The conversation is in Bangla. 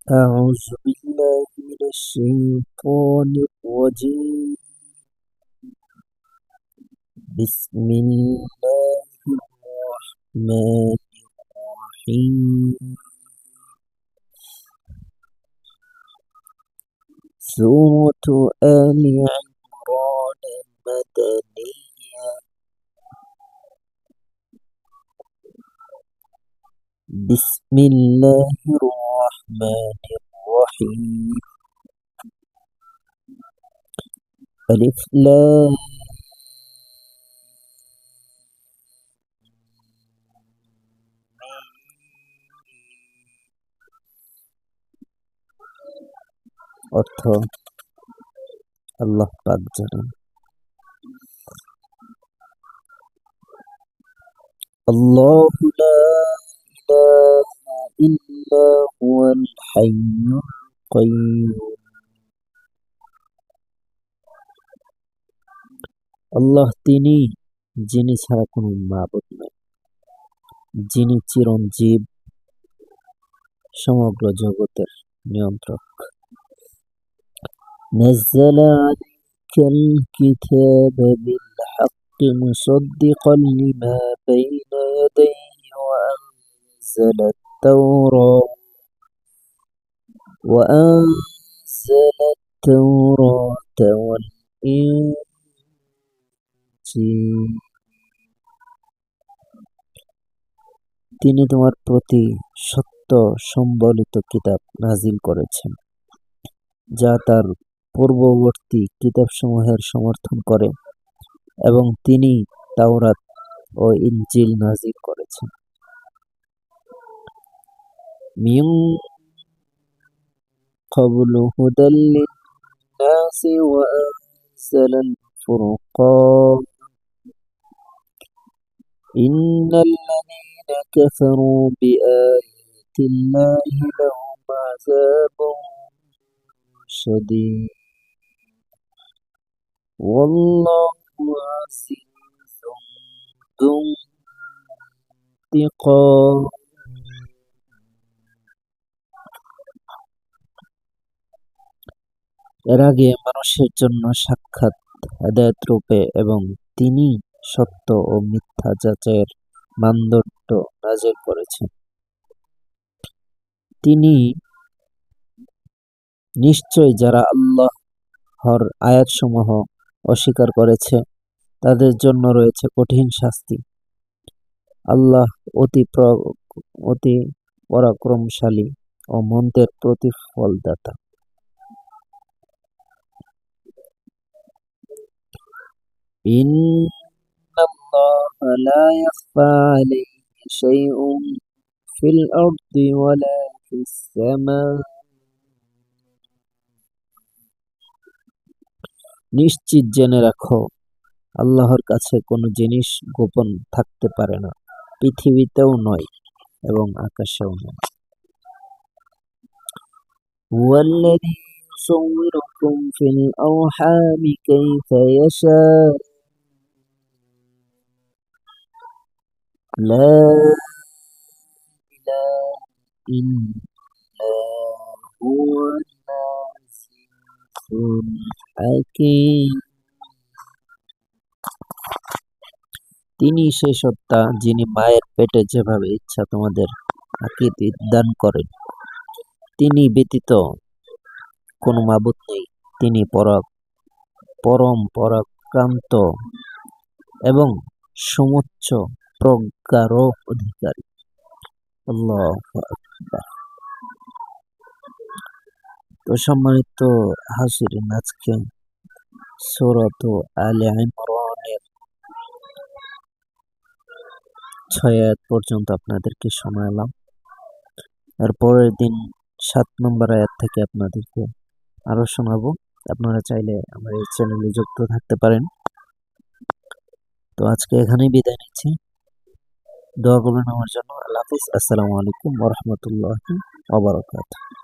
أعوذ بالله من الشيطان الرجيم. بسم الله الرحمن الرحيم. سورة آل عمران مدنية. بسم الله الرحمن الرحيم. ألف لام অর্থ আল্লাহ পাক জানেন। আল্লাহু লা ইলাহা ইল্লা হুয়াল হাইয়ুল কাইয়্যুম। আল্লাহ তিনি, যিনি ছাড়া কোনো মাবুদ নাই, যিনি চিরঞ্জীব, সমগ্র জগতের নিয়ন্ত্রক। نزل عليك الكتاب بالحق مصدقا لما بين يديه وأنزل التوراة والإنجيل। তিনি তোমার প্রতি সত্য সম্বলিত কিতাব নাজিল করেছেন, যা তার পূর্ববর্তী কিতাবসমূহের সমর্থন করে, এবং তিনি তাওরাত ও ইনজিল নাজিল করেছেন। মিন ক্বাবলু হুদাল লিন-নাসি ওয়া আনজালাল ফুরকান। ইন্নাল্লাযীনা কাফারু বিআয়াতিল্লাহি লাহুম আযাবুন শাদীদ ওয়াল্লাহু আযীজুন যু ইনতিকাম। এর আগে মানুষের জন্য সাক্ষাৎ হেদায়েত রূপে এবং তিনি সত্য ও মিথ্যা যাচাইয়ের মানদণ্ড নাযিল করেছেন। তিনি নিশ্চয় যারা আল্লাহর আয়াতসমূহ অস্বীকার করেছে তাদের জন্য রয়েছে কঠিন শাস্তি। আল্লাহ অতি পরাক্রমশালী ও মন্দের প্রতিফলদাতা। ইন্নাল্লাহা লা ইয়াখফা আলাইহি শাইউন ফিল আরদি ওয়ালা ফিস সামা। নিশ্চিত জেনে রাখো, আল্লাহর কাছে কোনো জিনিস গোপন থাকতে পারে না, পৃথিবীতেও নয় এবং আকাশেও নয়। হুয়াল্লাযী ইউসাউwirukum ফিল আরহামি কাইফা ইয়াশা লা ইলাহা ইল্লা হুয়াল আজিজুল হাকীম। তিনি সেই সত্তা যিনি মায়ের পেটে যেভাবে ইচ্ছা তোমাদের আকৃতি দান করেন। তিনি ব্যতীত কোনো মাবুদ নেই। তিনি পরম পরাক্রান্ত এবং সমুচ্চ প্রজ্ঞারও অধিকারী। আল্লাহু আকবার। তো সম্মানিত হাজিরিন, আজকে সূরাত আলে ইমরানের 6 আয়াত পর্যন্ত আপনাদেরকে শোনালাম। এর পরের দিন 7 নম্বর আয়াত থেকে আপনাদেরকে আরো শোনাবো। আপনারা চাইলে আমার এই চ্যানেলে যুক্ত থাকতে পারেন। তো আজকে এখানেই বিদায় নিচ্ছি। দোয়া করবেন আমার জন্য। আল্লাহ হাফিজ। আসসালামু আলাইকুম ওয়া রাহমাতুল্লাহি ওয়া বারাকাতুহু।